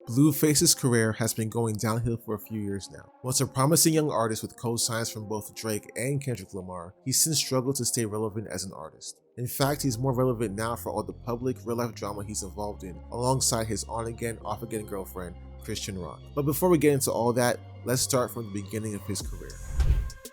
Blueface's career has been going downhill for a few years now. Once a promising young artist with co-signs from both Drake and Kendrick Lamar, he's since struggled to stay relevant as an artist. In fact, he's more relevant now for all the public, real-life drama he's involved in, alongside his on-again, off-again girlfriend, Chrisean Rock. But before we get into all that, let's start from the beginning of his career.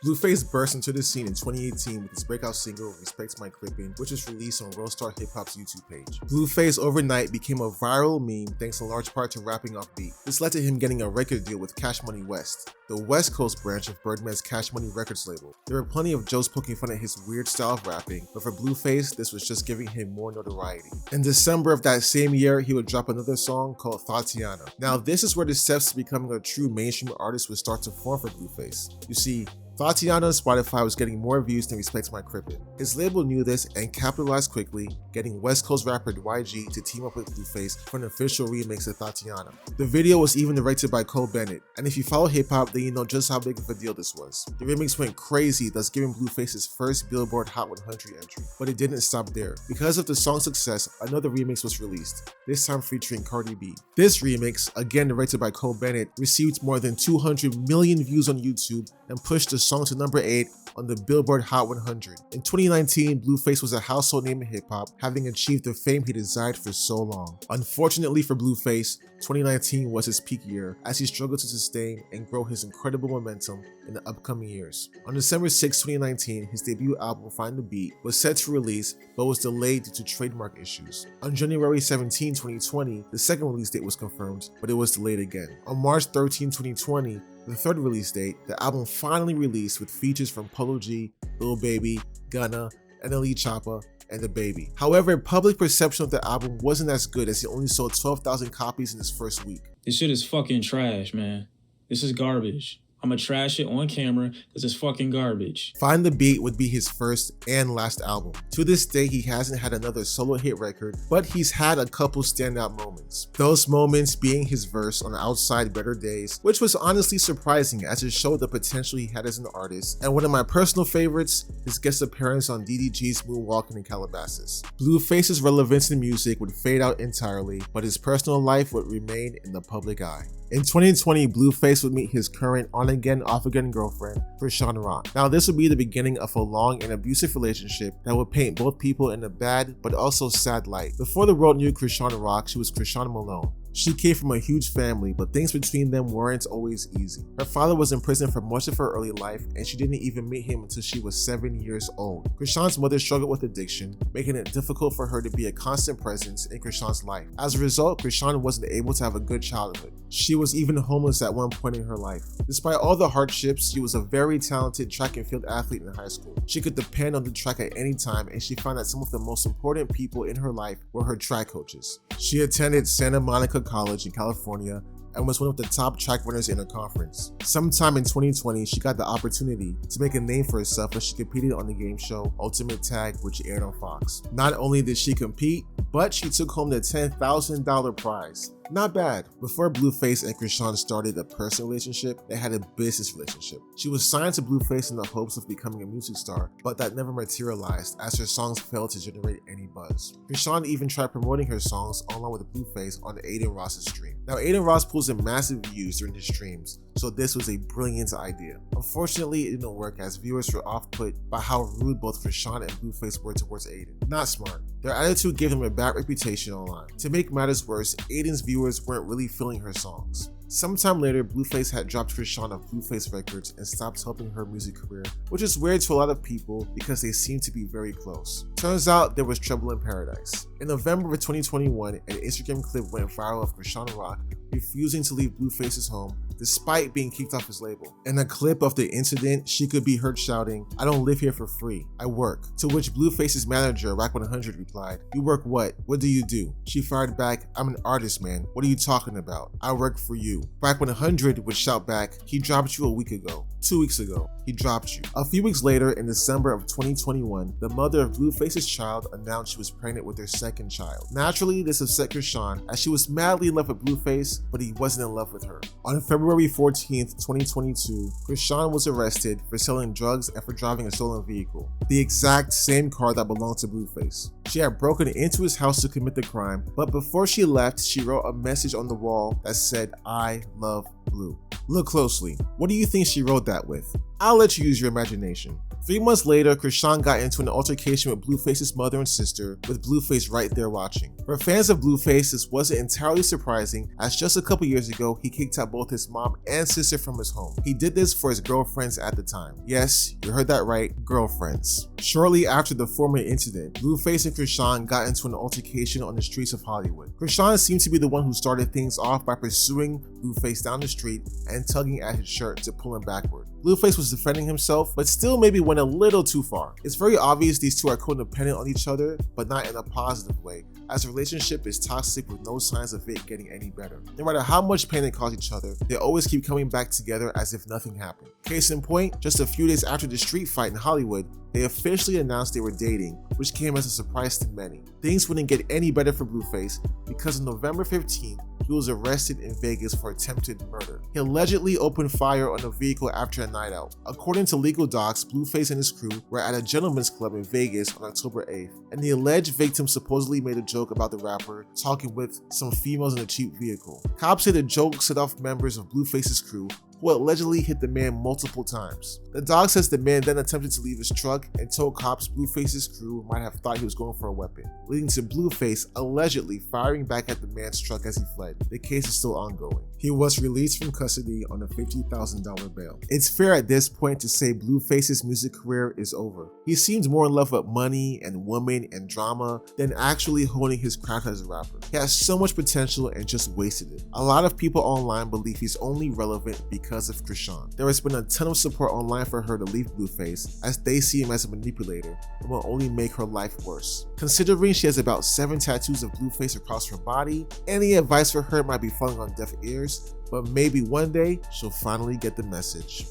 Blueface burst into the scene in 2018 with his breakout single Respect My Crippin', which was released on Roadstar Hip Hop's YouTube page. Blueface overnight became a viral meme thanks in large part to rapping off beat. This led to him getting a record deal with Cash Money West, the West Coast branch of Birdman's Cash Money Records label. There were plenty of jokes poking fun at his weird style of rapping, but for Blueface, this was just giving him more notoriety. In December of that same year, he would drop another song called Tatiana. Now this is where the steps to becoming a true mainstream artist would start to form for Blueface. You see, Tatiana on Spotify was getting more views than Respect My Crippin'. His label knew this and capitalized quickly, getting West Coast rapper YG to team up with Blueface for an official remix of Tatiana. The video was even directed by Cole Bennett, and if you follow hip-hop, then you know just how big of a deal this was. The remix went crazy, thus giving Blueface his first Billboard Hot 100 entry. But it didn't stop there. Because of the song's success, another remix was released, this time featuring Cardi B. This remix, again directed by Cole Bennett, received more than 200 million views on YouTube and pushed the song to number 8 on the Billboard Hot 100. In 2019, Blueface was a household name in hip-hop, having achieved the fame he desired for so long. Unfortunately for Blueface, 2019 was his peak year as he struggled to sustain and grow his incredible momentum in the upcoming years. On December 6, 2019, his debut album Find the Beat was set to release but was delayed due to trademark issues. On January 17, 2020, the second release date was confirmed, but it was delayed again. On March 13, 2020, the third release date, the album finally released with features from Polo G, Lil Baby, Gunna, NLE Choppa, and DaBaby. However, public perception of the album wasn't as good as it only sold 12,000 copies in its first week. This shit is fucking trash, man. This is garbage. I'ma trash it on camera because it's fucking garbage. Find the Beat would be his first and last album. To this day, he hasn't had another solo hit record, but he's had a couple standout moments. Those moments being his verse on Outside Better Days, which was honestly surprising as it showed the potential he had as an artist, and one of my personal favorites, his guest appearance on DDG's Moonwalking in Calabasas. Blueface's relevance in music would fade out entirely, but his personal life would remain in the public eye. In 2020, Blueface would meet his current on-again, off-again girlfriend, Chrisean Rock. Now this would be the beginning of a long and abusive relationship that would paint both people in a bad but also sad light. Before the world knew Chrisean Rock, she was Chrisean Malone. She came from a huge family, but things between them weren't always easy. Her father was in prison for much of her early life, and she didn't even meet him until she was 7 years old. Chrisean's mother struggled with addiction, making it difficult for her to be a constant presence in Chrisean's life. As a result, Chrisean wasn't able to have a good childhood. She was even homeless at one point in her life. Despite all the hardships, she was a very talented track and field athlete in high school. She could depend on the track at any time, and she found that some of the most important people in her life were her track coaches. She attended Santa Monica College in California and was one of the top track runners in her conference. Sometime in 2020, she got the opportunity to make a name for herself as she competed on the game show Ultimate Tag, which aired on Fox. Not only did she compete, but she took home the $10,000 prize. Not bad. Before Blueface and Chrisean started a personal relationship, they had a business relationship. She was signed to Blueface in the hopes of becoming a music star, but that never materialized as her songs failed to generate any buzz. Chrisean even tried promoting her songs along with Blueface on Aiden Ross's stream. Now Aiden Ross pulls in massive views during his streams, so this was a brilliant idea. Unfortunately, it didn't work as viewers were off-put by how rude both Chrisean and Blueface were towards Aiden. Not smart. Their attitude gave him a bad reputation online. To make matters worse, Aiden's viewers weren't really feeling her songs. Sometime later, Blueface had dropped Chrisean off Blueface Records and stopped helping her music career, which is weird to a lot of people because they seem to be very close. Turns out there was trouble in paradise. In November of 2021, an Instagram clip went viral of Chrisean Rock refusing to leave Blueface's home despite being kicked off his label. In a clip of the incident, she could be heard shouting, "I don't live here for free, I work." To which Blueface's manager, Rack 100, replied, "You work what? What do you do?" She fired back, "I'm an artist, man. What are you talking about? I work for you." Rack 100 would shout back, "He dropped you a week ago. 2 weeks ago, he dropped you." A few weeks later, in December of 2021, the mother of Blueface's child announced she was pregnant with their second child. Naturally, this upset Chrisean as she was madly in love with Blueface, but he wasn't in love with her. On February February 14th, 2022, Chrisean was arrested for selling drugs and for driving a stolen vehicle, the exact same car that belonged to Blueface. She had broken into his house to commit the crime, but before she left, she wrote a message on the wall that said, "I love Blue." Look closely. What do you think she wrote that with? I'll let you use your imagination. 3 months later, Chrisean got into an altercation with Blueface's mother and sister, with Blueface right there watching. For fans of Blueface, this wasn't entirely surprising, as just a couple years ago, he kicked out both his mom and sister from his home. He did this for his girlfriends at the time. Yes, you heard that right, girlfriends. Shortly after the former incident, Blueface and Chrisean got into an altercation on the streets of Hollywood. Chrisean seemed to be the one who started things off by pursuing Blueface down the street and tugging at his shirt to pull him backward. Blueface was defending himself, but still maybe went a little too far. It's very obvious these two are codependent on each other, but not in a positive way, as the relationship is toxic with no signs of it getting any better. No matter how much pain they cause each other, they always keep coming back together as if nothing happened. Case in point, just a few days after the street fight in Hollywood, they officially announced they were dating, which came as a surprise to many. Things wouldn't get any better for Blueface because on November 15th, he was arrested in Vegas for attempted murder. He allegedly opened fire on a vehicle after a night out. According to legal docs, Blueface and his crew were at a gentleman's club in Vegas on October 8th, and the alleged victim supposedly made a joke about the rapper talking with some females in a cheap vehicle. Cops say the joke set off members of Blueface's crew, who allegedly hit the man multiple times. The dog says the man then attempted to leave his truck and told cops Blueface's crew might have thought he was going for a weapon, leading to Blueface allegedly firing back at the man's truck as he fled. The case is still ongoing. He was released from custody on a $50,000 bail. It's fair at this point to say Blueface's music career is over. He seems more in love with money and women and drama than actually honing his craft as a rapper. He has so much potential and just wasted it. A lot of people online believe he's only relevant because of Chrisean. There has been a ton of support online for her to leave Blueface, as they see him as a manipulator and will only make her life worse. Considering she has about 7 tattoos of Blueface across her body, any advice for her might be falling on deaf ears, but maybe one day she'll finally get the message.